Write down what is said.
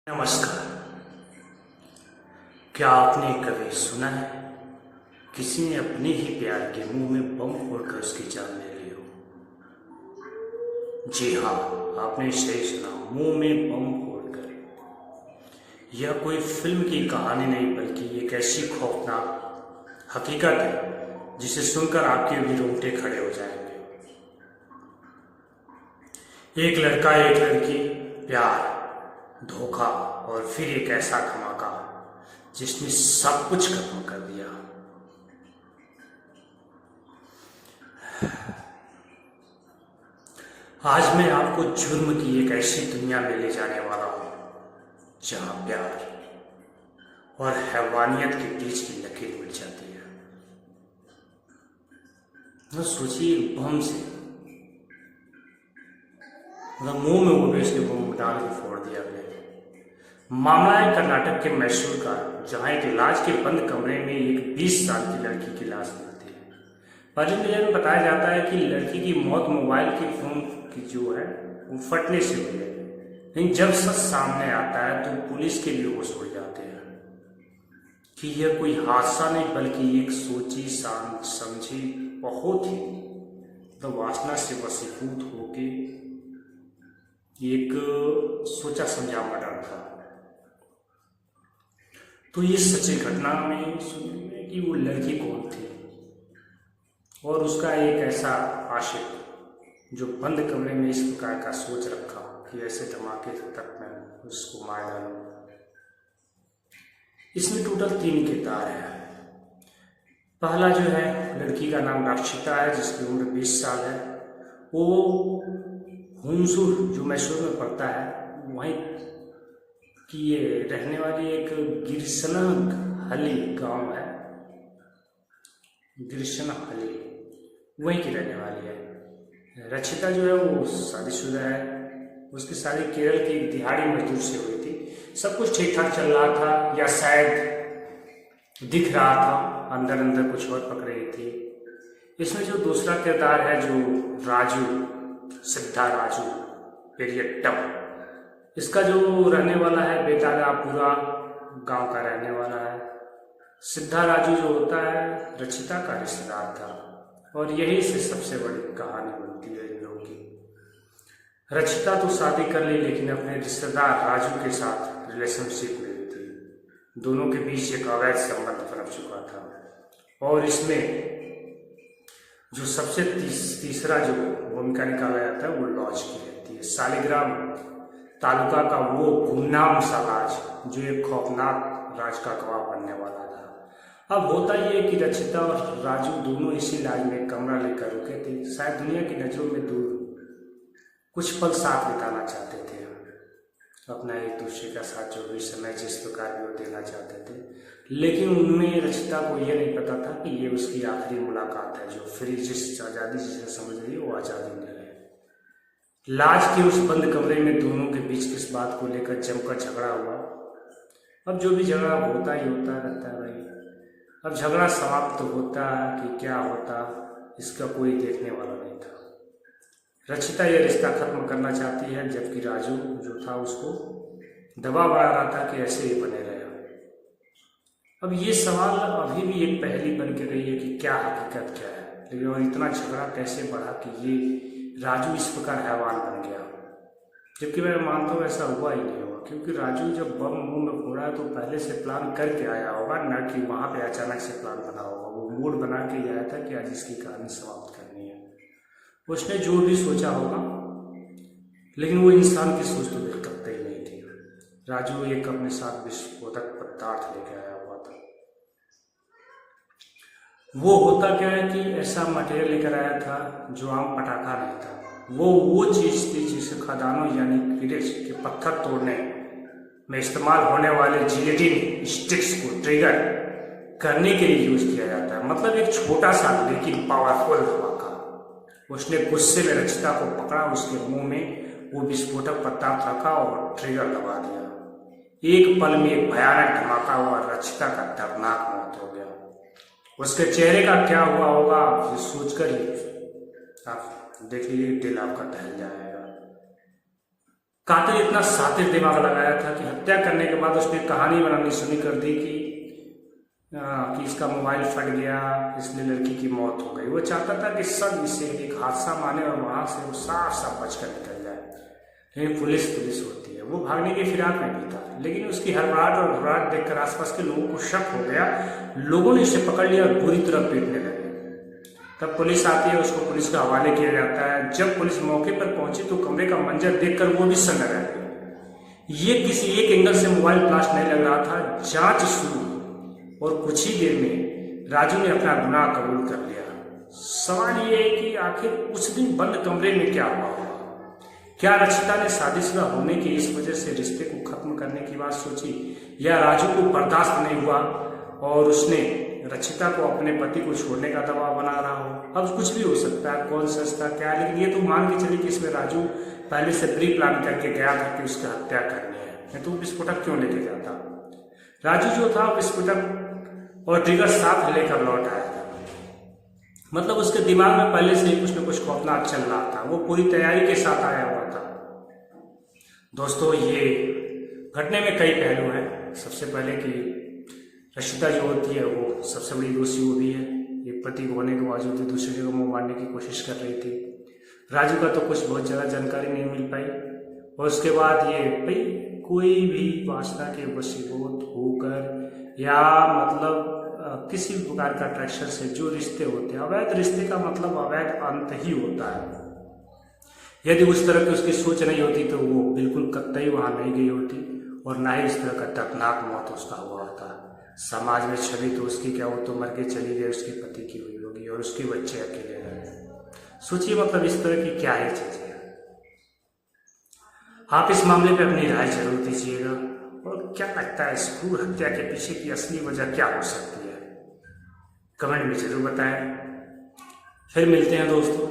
नमस्कार। क्या आपने कभी सुना है किसी ने अपने ही प्यार के मुंह में बम फोड़कर उसकी जान ले ली हो? जी हाँ, आपने सही सुना, मुंह में बम फोड़कर। यह कोई फिल्म की कहानी नहीं बल्कि एक ऐसी खौफनाक हकीकत है जिसे सुनकर आपके भी रोंगटे खड़े हो जाएंगे। एक लड़का, एक लड़की, प्यार, धोखा और फिर एक ऐसा धमाका जिसने सब कुछ खत्म कर दिया। आज मैं आपको जुर्म की एक ऐसी दुनिया में ले जाने वाला हूं जहां प्यार और हैवानियत के बीच की लकीर मिल जाती है। तो सोचिए, बम से मुंह में वो उसके बम डाल के फोड़ दिया गया। मामला है कर्नाटक के मैसूर का, जहां एक इलाज के बंद कमरे में एक 20 साल की लड़की की लाश मिलती है। पहले नजर में बताया जाता है कि लड़की की मौत मोबाइल के फोन की जो है वो फटने से हुई है, लेकिन जब सच सामने आता है तो पुलिस के भी होश उड़ जाते हैं कि यह कोई हादसा नहीं बल्कि एक सोची समझी बहुत ही वासना से वसीभूत होके एक सोचा समझा मर्डर था। तो ये सच्ची घटना में सुनिए कि वो लड़की कौन थी और उसका एक ऐसा आशिक जो बंद कमरे में इस प्रकार का सोच रखा कि ऐसे धमाके तक मैं उसको मार डालूं। इसमें टोटल 3 किरदार है। पहला जो है, लड़की का नाम रक्षिता है जिसकी उम्र 20 साल है। वो हुमसूर जो मैसूर में पड़ता है वहीं कि ये रहने वाली एक गिरसनहली गांव है, गिरसनहली वहीं की रहने वाली है। रक्षिता जो है वो शादीशुदा है। उसकी शादी केरल की एक दिहाड़ी मजदूर से हुई थी। सब कुछ ठीक ठाक चल रहा था, या शायद दिख रहा था, अंदर अंदर कुछ और पक रही थी। इसमें जो दूसरा किरदार है, जो राजू, सिद्धा राजू पेरियट्टम, इसका जो रहने वाला है बेतागापुरा गांव का रहने वाला है। सिद्धा राजू जो होता है रक्षिता का रिश्तेदार था और यही से सबसे बड़ी कहानी बनती है इन लोगों की। रक्षिता तो शादी कर ली लेकिन अपने रिश्तेदार राजू के साथ रिलेशनशिप में थी। दोनों के बीच एक अवैध संबंध बन चुका था और इसमें जो सबसे तीसरा जो भूमिका निकाला जाता है वो लॉज की रहती है। शालिग्राम तालुका का वो गुमनाम सा राज जो एक खौफनाक राज का गवाह बनने वाला था। अब होता ये कि रक्षिता और राजू दोनों इसी लाज में कमरा लेकर रुके थे। शायद दुनिया की नजरों में दूर कुछ पल साथ बिताना चाहते थे, अपना एक दूसरे का साथ जो भी समय जिस प्रकार भी वो देना चाहते थे। लेकिन उनमें रक्षिता को यह नहीं पता था कि ये उसकी आखिरी मुलाकात है, जो फिर जिस आज़ादी जिसे समझ रही है वो आज़ादी नहीं है। लाज के उस बंद कमरे में दोनों के बीच किस बात को लेकर जमकर झगड़ा हुआ। अब जो भी झगड़ा होता ही होता रहता है भाई। अब झगड़ा समाप्त होता कि क्या होता इसका कोई देखने वाला नहीं था। रक्षिता यह रिश्ता खत्म करना चाहती है जबकि राजू जो था उसको दबाव बना रहा था कि ऐसे ही बने रहे। अब ये सवाल अभी भी एक पहेली बन के रही है कि क्या हकीकत क्या है, लेकिन और इतना झगड़ा कैसे बढ़ा कि ये राजू इस प्रकार हैवान बन गया। जबकि मैं मानता हूँ ऐसा हुआ ही नहीं होगा, क्योंकि राजू जब बम मुंह में फोड़ा है तो पहले से प्लान करके आया होगा, ना कि वहां पे अचानक से प्लान बना होगा। वो मूड बना के आया था कि आज इसकी कहानी समाप्त करनी है। उसने जो भी सोचा होगा, लेकिन वो इंसान की सोच तो बिल्कुल कतई नहीं थी। राजू एक अपने साथ विस्फोटक पदार्थ लेके आया हुआ था। वो होता क्या है कि ऐसा मटेरियल लेकर आया था जो आम पटाखा नहीं था। वो चीज थी जिसे खदानों यानी गिरेज के पत्थर तोड़ने में इस्तेमाल होने वाले जिलेटिन स्टिक्स को ट्रिगर करने के लिए यूज किया जाता है। मतलब एक छोटा सा लेकिन पावरफुल धमाका। उसने गुस्से में रक्षिता को पकड़ा, उसके मुंह में वो विस्फोटक पदार्थ रखा और ट्रिगर दबा दिया। एक पल में एक भयानक धमाका हुआ, रक्षिता का दर्दनाक मौत हो गया। उसके चेहरे का क्या हुआ होगा आप सोचकर ही आप देख लीजिए, दिल आपका दहल जाएगा। कातिल इतना शातिर दिमाग लगाया था कि हत्या करने के बाद उसने कहानी बनानी शुरू कर दी कि इसका मोबाइल फट गया इसलिए लड़की की मौत हो गई। वो चाहता था कि सब इसे एक हादसा माने और वहां से वो साफ साफ बचकर निकल जाए। लेकिन पुलिस होती है, वो भागने की फिराक में भी था, लेकिन उसकी हड़बड़ाहट और घबराहट देखकर आसपास के लोगों को शक हो गया। लोगों ने उसे पकड़ लिया और बुरी तरह पीटने लगे। तब पुलिस आती है, उसको पुलिस का हवाले किया जाता है। जब पुलिस मौके पर पहुंची तो कमरे का मंजर देखकर वो भी सन्न रह गई। ये किसी एक एंगल से मोबाइल ब्लास्ट नहीं लग रहा था। जांच शुरू और कुछ ही देर में राजू ने अपना गुनाह कबूल कर लिया। सवाल ये है कि आखिर उस दिन बंद कमरे में क्या हुआ होगा? क्या रचिता ने शादीशुदा होने की इस वजह से रिश्ते को खत्म करने की बात सोची, या राजू को बर्दाश्त नहीं हुआ और उसने रचिता को अपने पति को छोड़ने का दबाव बना रहा हो? अब कुछ भी हो सकता है, कौन सच था क्या, लेकिन ये तो मान के चलिए कि इसमें राजू पहले से प्री प्लान करके गया था कि उसकी हत्या करनी है, नहीं तो विस्फोटक क्यों लेके जाता? राजू जो था विस्फोटक और ट्रिगर साथ लेकर लौट आया था। मतलब उसके दिमाग में पहले से ही कुछ न कुछ खौफनाक चल रहा था, वो पूरी तैयारी के साथ आया हुआ था। दोस्तों, ये घटने में कई पहलू हैं। सबसे पहले कि रचिता जो होती है वो सबसे बड़ी दोषी वो भी है। एक पति होने के बावजूद दूसरे को मुंह मारने की कोशिश कर रही थी। राजू का तो कुछ बहुत ज़्यादा जानकारी नहीं मिल पाई। और उसके बाद ये भाई कोई भी वासना के वशीभूत होकर या मतलब किसी भी प्रकार का अट्रैक्शन से जो रिश्ते होते हैं, अवैध रिश्ते का मतलब अवैध अंत ही होता है। यदि उस तरह की उसकी सोच नहीं होती तो वो बिल्कुल कतई वहां नहीं गई होती और ना ही इस तरह का दर्दनाक मौत उसका हुआ होता। समाज में छवि तो उसकी क्या, वो तो मर के चली गई, उसके पति की हुई होगी और उसके बच्चे अकेले रहे। सोचिए मतलब इस तरह की क्या ही चीज है। आप इस मामले पे अपनी राय जरूर दीजिएगा और क्या लगता है इस क्रूर हत्या के पीछे की असली वजह क्या हो सकती है, कमेंट में जरूर बताएं। फिर मिलते हैं दोस्तों।